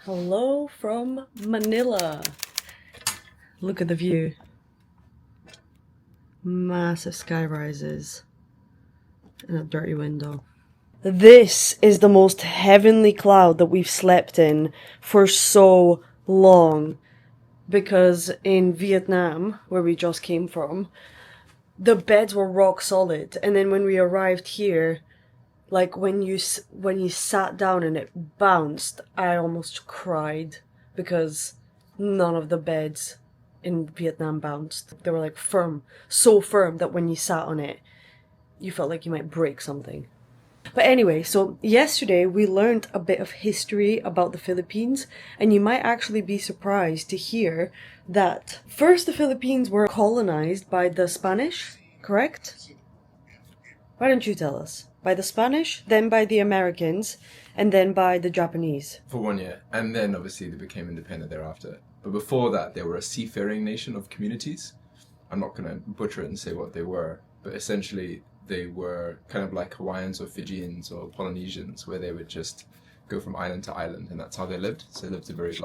Hello from Manila. Look at the view. Massive sky rises and a dirty window. This is the most heavenly cloud that we've slept in for so long. Because in Vietnam, where we just came from, the beds were rock solid. And then when we arrived here, like when you sat down and it bounced, I almost cried because none of the beds in Vietnam bounced. They were like firm, so firm that when you sat on it, you felt like you might break something. But anyway, so yesterday we learned a bit of history about the Philippines, and you might actually be surprised to hear that first the Philippines were colonized by the Spanish, correct? Why don't you tell us? By the Spanish, then by the Americans, and then by the Japanese. For 1 year, and then obviously they became independent thereafter. But before that, they were a seafaring nation of communities. I'm not going to butcher it and say what they were, but essentially they were kind of like Hawaiians or Fijians or Polynesians, where they would just go from island to island, and that's how they lived. So they lived a very,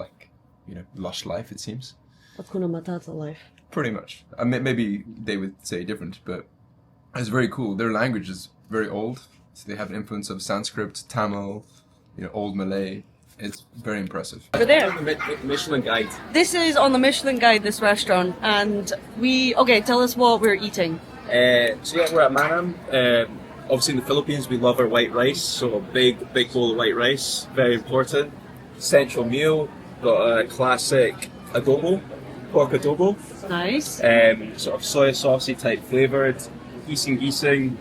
lush life, it seems. Hakuna Matata life. Pretty much. I mean, maybe they would say different, but it's very cool. Their language is very old, so they have an influence of Sanskrit, Tamil, Old Malay. It's very impressive. Over there. The Michelin Guide. This is on the Michelin Guide, this restaurant, and tell us what we're eating. We're at Manam. Obviously in the Philippines we love our white rice, so a big bowl of white rice, very important. Central meal, got a classic adobo, pork adobo. Nice. Sort of soy saucy type flavoured, gising.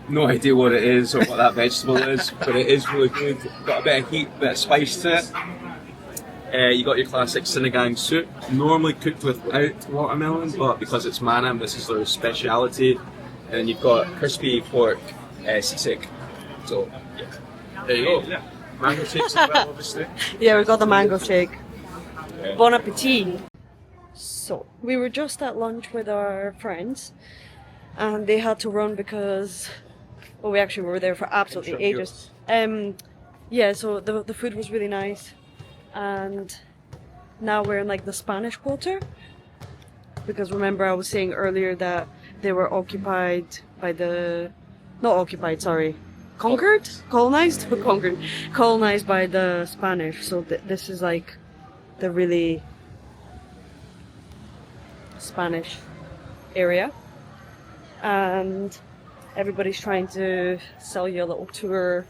No idea what it is or what that vegetable is, but it is really good. Got a bit of heat, a bit of spice to it. You got your classic sinigang soup, normally cooked without watermelon, but because it's Manam, this is their speciality. And you've got crispy pork sisig. So, yeah. There you go. Yeah. Mango shakes as well, obviously. Yeah, we got the mango shake. Yeah. Bon appetit. So, we were just at lunch with our friends, and they had to run because, we actually were there for absolutely ages. So the food was really nice, and now we're in like the Spanish Quarter, because remember I was saying earlier that they were colonized by the Spanish. So this is like the really Spanish area. And everybody's trying to sell you a little tour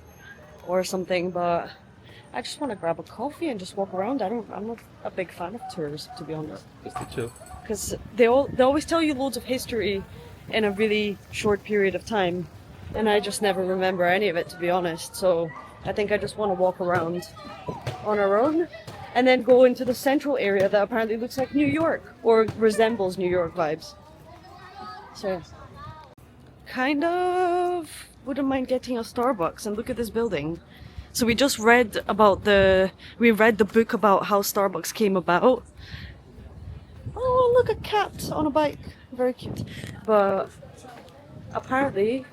or something, but I just want to grab a coffee and just walk around. I'm not a big fan of tours, to be honest. Just to chill. Because they always tell you loads of history in a really short period of time, and I just never remember any of it, to be honest. So I think I just want to walk around on our own and then go into the central area that apparently looks like New York or resembles New York vibes. So kind of wouldn't mind getting a Starbucks, and look at this building. So we just read the book about how Starbucks came about. Oh, look, a cat on a bike. Very cute. But apparently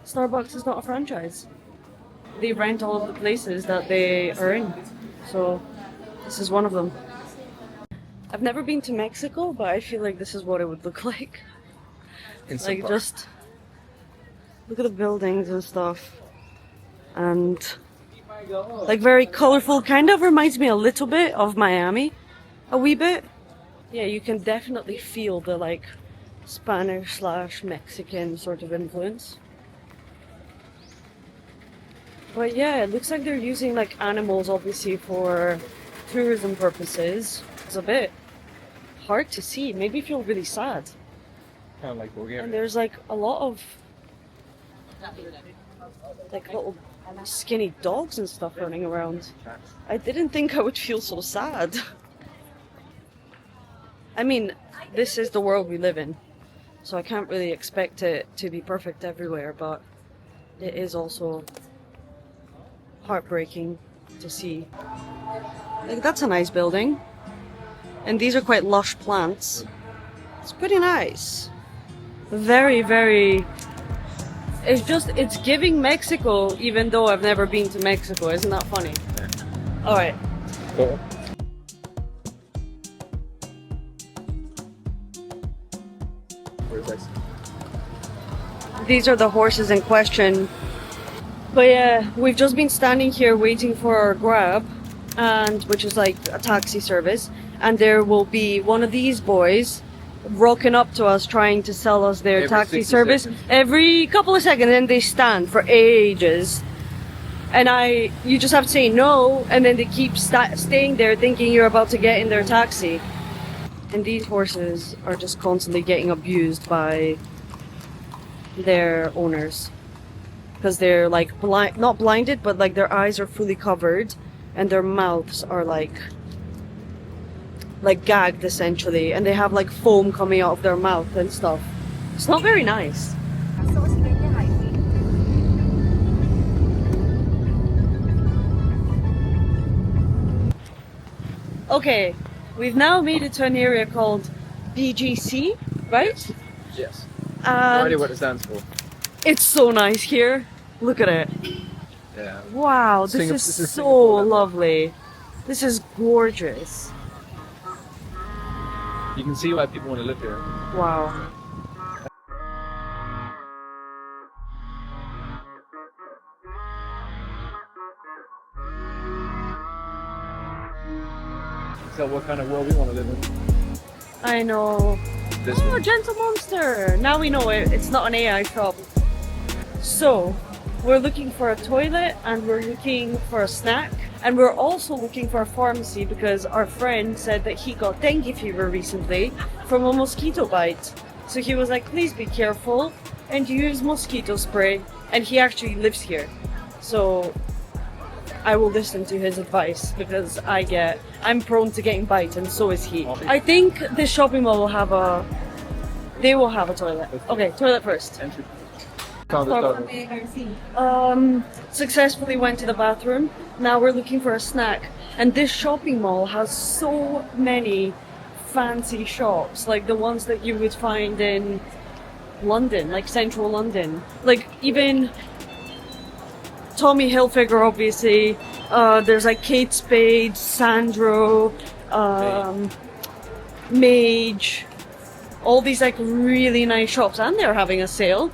Starbucks is not a franchise. They rent all of the places that they are in. So this is one of them. I've never been to Mexico, but I feel like this is what it would look like. Like, just look at the buildings and stuff, and like very colorful. Kind of reminds me a little bit of Miami, a wee bit. Yeah, you can definitely feel the like Spanish/Mexican sort of influence. But yeah, it looks like they're using like animals obviously for tourism purposes. It's a bit hard to see. Maybe feel really sad. Kind of like Bulgaria. And there's like a lot of like little skinny dogs and stuff running around. I didn't think I would feel so sad. I mean, this is the world we live in, so I can't really expect it to be perfect everywhere, but it is also heartbreaking to see. Like, that's a nice building, and these are quite lush plants. It's pretty nice. Very, very... It's giving Mexico, even though I've never been to Mexico. Isn't that funny? Alright. Cool. Where's that? These are the horses in question. But yeah, we've just been standing here waiting for our Grab, and which is like a taxi service, and there will be one of these boys rocking up to us trying to sell us their Every taxi 60 service seconds. every couple of seconds, and they stand for ages. And you just have to say no, and then they keep staying there thinking you're about to get in their taxi. And these horses are just constantly getting abused by their owners. Because they're like not blinded, but like their eyes are fully covered and their mouths are like gagged essentially, and they have like foam coming out of their mouth and stuff. It's not very nice. Okay, we've now made it to an area called BGC, right? Yes. No And idea what it stands for. it's so nice here. Look at it. Yeah. Wow, this This is is so Singapore. lovely. This is gorgeous. You can see why people want to live here. Wow. So what kind of world we want to live in? I know. This Oh, one. Gentle Monster! Now we know it. It's not an AI shop. So, we're looking for a toilet and we're looking for a snack. And we're also looking for a pharmacy because our friend said that he got dengue fever recently from a mosquito bite. So he was like, please be careful and use mosquito spray. And he actually lives here. So I will listen to his advice because I'm prone to getting bite and so is he. I think this shopping mall will have a toilet. Okay, toilet first. Entry. Found it done. Successfully went to the bathroom. Now we're looking for a snack. And this shopping mall has so many fancy shops, like the ones that you would find in London, like central London. Like even Tommy Hilfiger, obviously. There's like Kate Spade, Sandro, Mage. All these like really nice shops, and they're having a sale.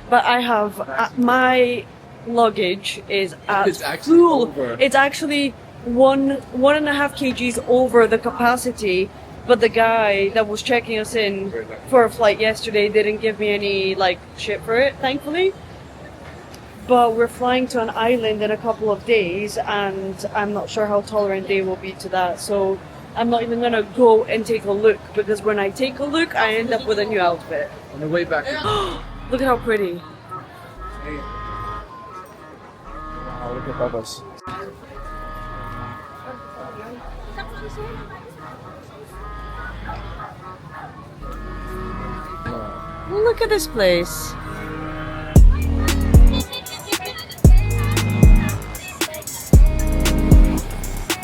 But I have my luggage is at It's actually full. over. It's actually 1.5 kgs over the capacity. But the guy that was checking us in for a flight yesterday didn't give me any like shit for it, thankfully. But we're flying to an island in a couple of days, and I'm not sure how tolerant they will be to that. So I'm not even gonna go and take a look, because when I take a look, I end up with a new outfit. On the way back. Look at how pretty. Wow, look above us. Look at this place.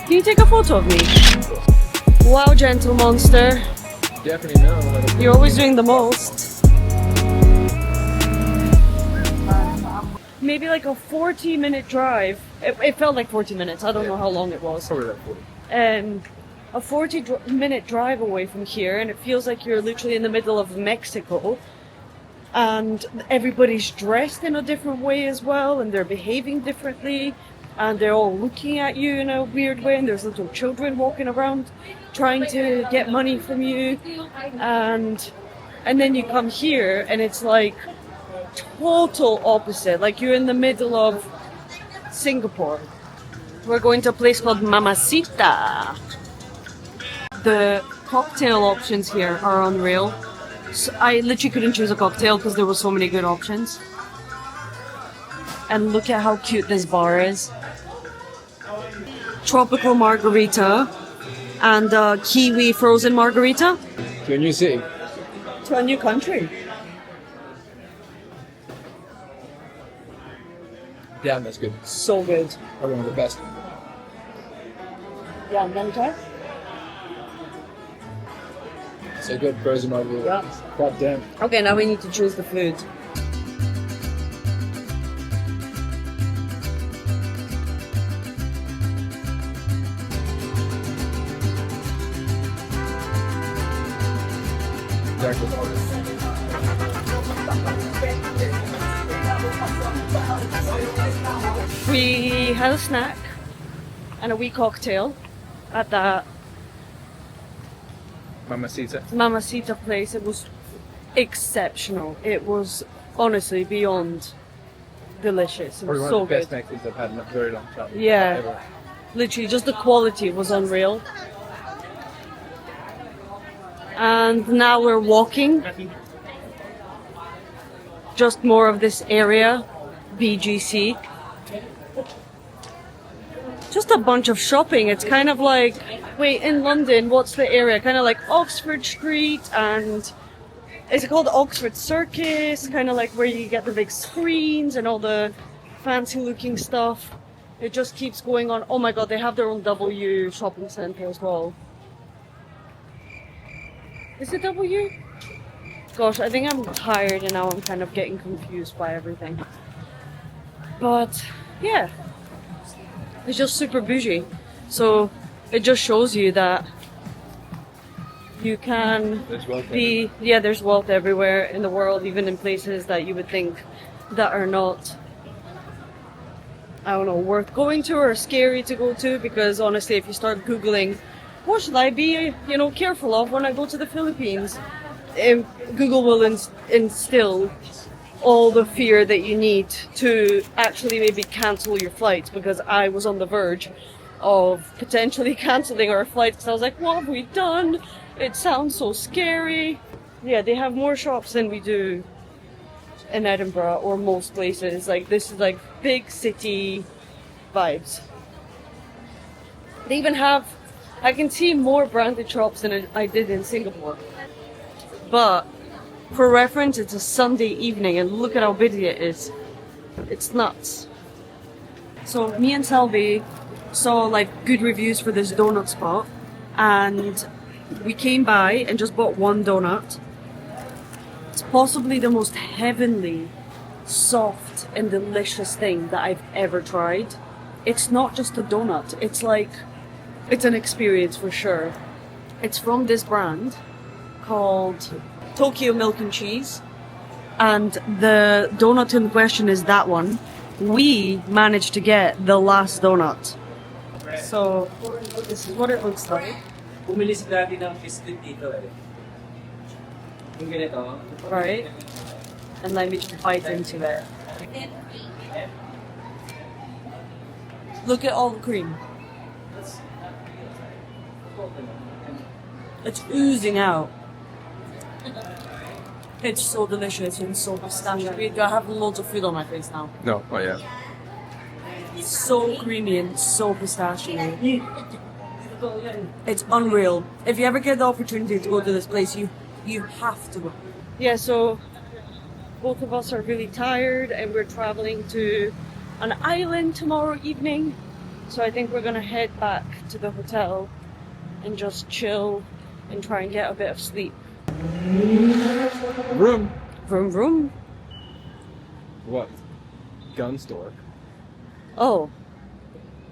Can you take a photo of me? Wow, Gentle Monster. Definitely no. You're always doing the most. Maybe like a 40-minute drive. It felt like 40 minutes. I don't know how long it was. Probably that 40. A 40-minute drive away from here, and it feels like you're literally in the middle of Mexico. And everybody's dressed in a different way as well, and they're behaving differently, and they're all looking at you in a weird way, and there's little children walking around trying to get money from you, and then you come here and it's like total opposite, like you're in the middle of Singapore. We're going to a place called Mamacita. The cocktail options here are unreal. So I literally couldn't choose a cocktail because there were so many good options. And look at how cute this bar is. Tropical margarita and kiwi frozen margarita. To a new city. To a new country. Damn, that's good. So good. Probably one of the best. Yeah, I'm gonna try. So good, frozen margarita. Yeah. God damn. Okay, now we need to choose the food. exactly what it is. We had a snack and a wee cocktail at that Mamacita. mamacita place. It was exceptional. It was honestly beyond delicious. It was Probably one so of the best good. Mexicans I've had in a very long time. Yeah. Ever. Literally, just the quality was unreal. And now we're walking. Just more of this area, BGC. Just a bunch of shopping. It's kind of like, wait, in London, what's the area? Kind of like Oxford Street and is it called Oxford Circus? Kind of like where you get the big screens and all the fancy looking stuff. It just keeps going on. Oh my god, they have their own W shopping centre as well. Is it W? Gosh, I think I'm tired and now I'm kind of getting confused by everything. But yeah, it's just super bougie. So it just shows you that you can There's wealth be, yeah, there's wealth everywhere in the world, even in places that you would think that are not, I don't know, worth going to or scary to go to, because honestly, if you start Googling, what should I be, careful of when I go to the Philippines? Google will instill all the fear that you need to actually maybe cancel your flight, because I was on the verge of potentially cancelling our flight because I was like, what have we done? It sounds so scary. Yeah, they have more shops than we do in Edinburgh or most places. Like, this is like big city vibes. They even have, I can see more branded shops than I did in Singapore. But for reference, it's a Sunday evening and look at how busy it is. It's nuts. So me and Selby saw like good reviews for this donut spot and we came by and just bought one donut. It's possibly the most heavenly, soft and delicious thing that I've ever tried. It's not just a donut, it's like, it's an experience for sure. It's from this brand called Tokyo Milk and Cheese, and the donut in question is that one. We managed to get the last donut. So this is what it looks like. Bumili si Daddy ng biscuit dito eh. Yung ganito. Right? And let me just bite into it. Look at all the cream. It's oozing out. It's so delicious and so pistachio. I have loads of food on my face now. No, not yet. It's so creamy and so pistachio. It's unreal. If you ever get the opportunity to go to this place, you have to go. Yeah, so both of us are really tired and we're traveling to an island tomorrow evening. So I think we're gonna head back to the hotel and just chill and try and get a bit of sleep. Room. Vroom vroom. What? Gun store. Oh,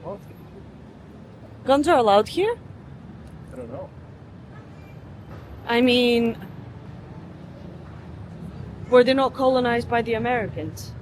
What? guns are allowed here? I don't know. I mean, were they not colonized by the Americans?